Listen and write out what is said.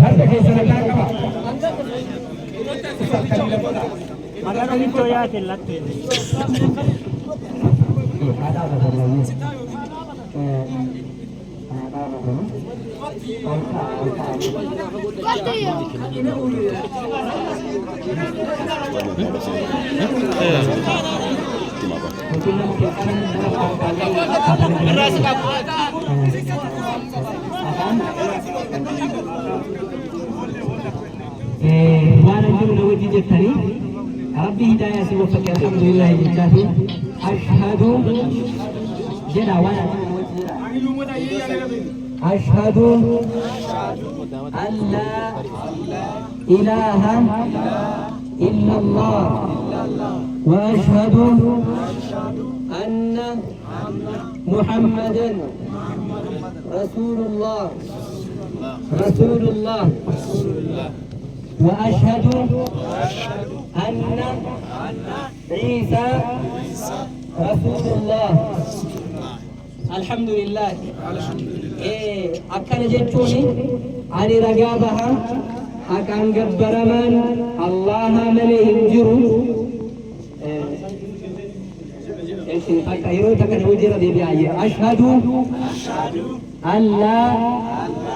هذا كيس لنا كمان magana dito yate latte هذا هو وانا نقول له وجه الثاني ربي هداية وفق الحمد لله لله أشهد جدا وانا أشهد أن لا إله إلا الله وأشهد أن محمدا رسول الله وأشهد أن عيسى رسول الله الحمد لله أكن جتوني أني رجابها أكن جبرمان الله من ينجرو أشهد أن لا